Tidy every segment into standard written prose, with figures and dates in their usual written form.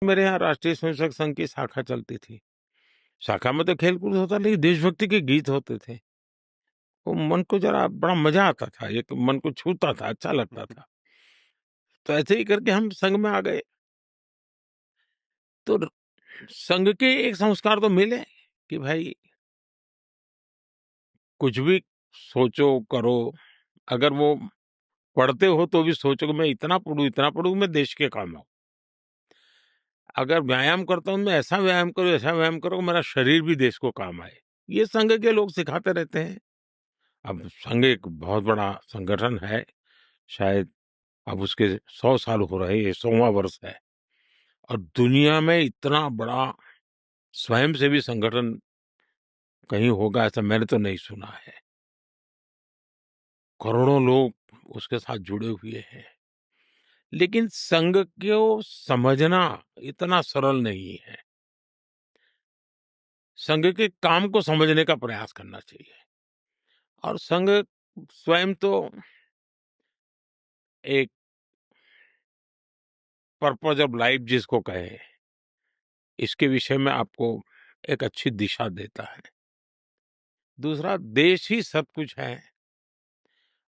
मेरे यहाँ राष्ट्रीय स्वयंसेवक संघ की शाखा चलती थी। शाखा में तो खेल-कूद होता, लेकिन देशभक्ति के गीत होते थे। वो मन को जरा बड़ा मज़ा आता था, एक मन को छूता था, अच्छा लगता था। तो ऐसे ही करके हम संघ में आ गए। तो र संघ के एक संस्कार तो मिले कि भाई कुछ भी सोचो, करो, अगर वो पढ़ते हो तो भी सोचो कि मैं इतना पढूँ मैं देश के काम आऊँ। अगर व्यायाम करता हूँ, मैं ऐसा व्यायाम करो कि मेरा शरीर भी देश को काम आए। ये संघ के लोग सिखाते रहते हैं। अब संघ एक बहुत बड़ा संगठन है, शायद अब उसके 100 साल हो रहे हैं, ये 100वाँ वर्ष है और दुनिया में इतना बड़ा स्वयंसेवी संगठन कहीं होगा ऐसा मैंने तो नहीं सुना है। करोड़ों लोग उसके साथ जुड़े हुए हैं। लेकिन संघ को समझना इतना सरल नहीं है। संघ के काम को समझने का प्रयास करना चाहिए और संघ स्वयं तो एक पर्पज ऑफ लाइफ जिसको कहें, इसके विषय में आपको एक अच्छी दिशा देता है। दूसरा, देश ही सब कुछ है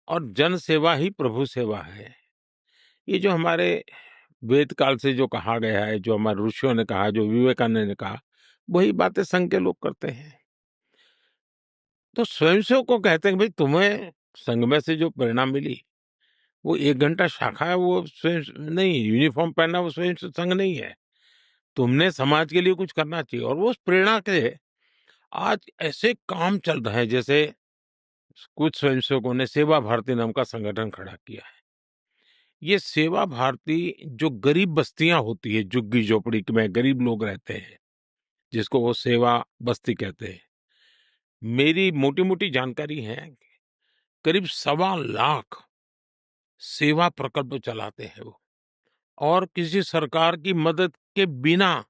और जन सेवा ही प्रभु सेवा है। ये जो हमारे वेद काल से जो कहा गया है, जो हमारे ऋषियों ने कहा, जो विवेकानंद ने कहा, वही बातें संघ के लोग करते हैं। तो स्वयंसेवक को कहते हैं कि भाई तुम्हें संघ में से जो प्रेरणा मिली, वो 1 घंटा शाखा है, वो स्वयं नहीं, यूनिफ़ॉर्म पहनना वो स्वयं संघ नहीं है। तुमने समाज के लिए कुछ करना चाहिए और वो उस प्रेरणा से आज ऐसे काम चल रहे हैं, जैसे कुछ स्वयंसेवकों ने सेवा भारती नाम का संगठन खड़ा किया है। ये सेवा भारती जो गरीब बस्तियां होती है, झुग्गी-झोपड़ी में गरीब लोग रहते हैं, जिसको वो सेवा बस्ती कहते हैं। मेरी मोटी-मोटी जानकारी है, करीब 1.25 लाख सेवा प्रकल्प चलाते हैं वो और किसी सरकार की मदद के बिना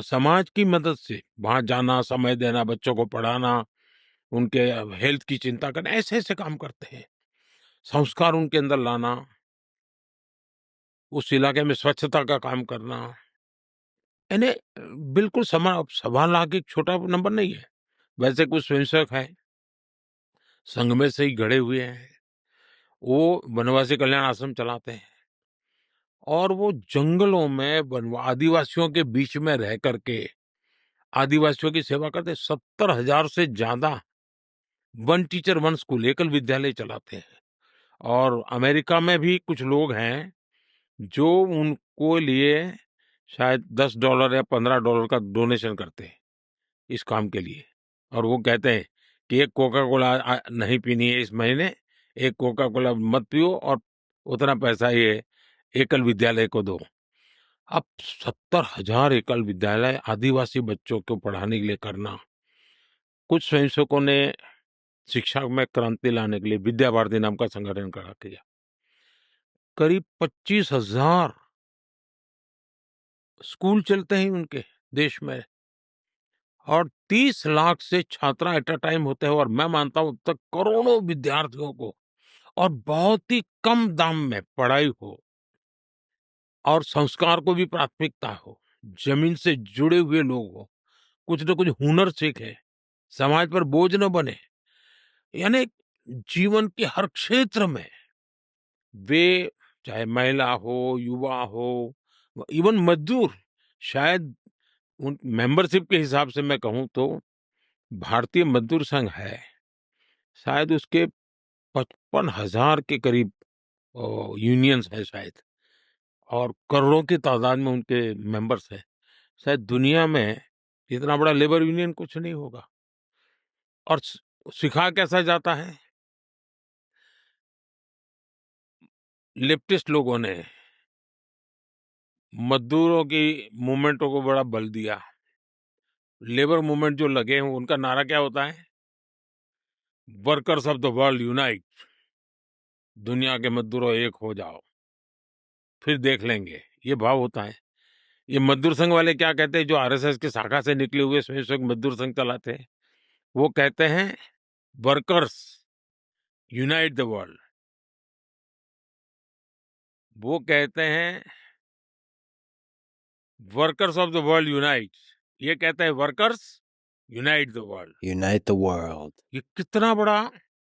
समाज की मदद से वहां जाना, समय देना, बच्चों को पढ़ाना, उनके हेल्थ की चिंता करना, ऐसे ऐसे काम करते हैं। संस्कार उनके अंदर लाना, उस इलाके में स्वच्छता का काम करना, यानी बिल्कुल 1.25 लाख एक छोटा नंबर नहीं है। वैसे कुछ स्वयंसेवक हैं, संघ में से ही गढ़े हुए हैं, वो वनवासी कल्याण आश्रम चलाते हैं और वो जंगलों में आदिवासियों के बीच में रह करके आदिवासियों की सेवा करते हैं। 70,000 से ज्यादा वन टीचर वन स्कूल एकल विद्यालय चलाते हैं और अमेरिका में भी कुछ लोग हैं जो उनको लिए शायद $10 या $15 का डोनेशन करते हैं इस काम के लिए और वो कहते हैं कि एक कोका कोला नहीं पीनी है इस महीने, एक कोका कोला मत पियो और उतना पैसा ये एकल विद्यालय को दो। अब 70,000 एकल विद्यालय आदिवासी बच्चों को पढ़ाने के लिए करना, कुछ स्वयंसेवकों ने शिक्षा में क्रांति लाने के लिए विद्या भारती नाम का संगठन खड़ा किया। करीब 25,000 स्कूल चलते हैं उनके देश में और 30 लाख से छात्रा एट अ टाइम होते हैं और मैं मानता हूं अब तक करोड़ों विद्यार्थियों को और बहुत ही कम दाम में पढ़ाई हो और संस्कार को भी प्राथमिकता हो, जमीन से जुड़े हुए लोग हो, कुछ न कुछ हुनर सीखे, समाज पर बोझ न बने, यानी जीवन के हर क्षेत्र में वे, चाहे महिला हो, युवा हो, इवन मजदूर, शायद उन मेंबरशिप के हिसाब से मैं कहूँ तो भारतीय मजदूर संघ है, शायद उसके 55,000 के करीब यूनियंस है शायद और करोड़ों की तादाद में उनके मेंबर्स हैं। शायद दुनिया में इतना बड़ा लेबर यूनियन कुछ नहीं होगा और सिखा कैसा जाता है? लेफ्टिस्ट लोगों ने मजदूरों की मूवमेंटों को बड़ा बल दिया। लेबर मूवमेंट जो लगे हैं उनका नारा क्या होता है? Workers of the world unite, दुनिया के मजदूरों एक हो जाओ, फिर देख लेंगे, ये भाव होता है। ये मजदूर संघ वाले क्या कहते हैं, जो आरएसएस की शाखा से निकले हुए स्वयंसेवक मजदूर संघ चलाते हैं, वो कहते हैं वर्कर्स यूनाइट द वर्ल्ड। वो कहते हैं workers of the world unite, ये कहता है workers unite the world. Unite the world. ये कितना बड़ा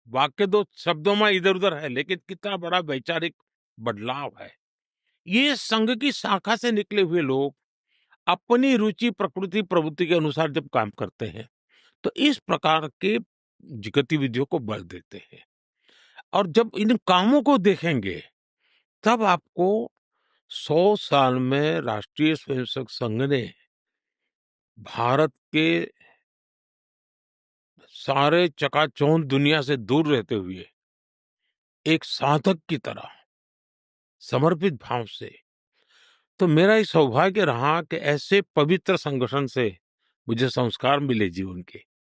वाक्य, दो शब्दों में इधर उधर है, लेकिन कितना बड़ा वैचारिक बदलाव है। ये संघ की शाखा से निकले हुए लोग अपनी रुचि, प्रकृति, प्रवृत्ति के अनुसार जब काम करते हैं, तो इस प्रकार के गतिविधियों को बल देते हैं। और जब इन कामों को देखेंगे, तब आपको 100 साल में राष्ट्रीय स्वयंसेवक संघ ने भारत के सारे चकाचौंध दुनिया से दूर रहते हुए एक साधक की तरह समर्पित भाव से, तो मेरा ये सौभाग्य रहा कि ऐसे पवित्र संगठन से मुझे संस्कार मिले जीवन के।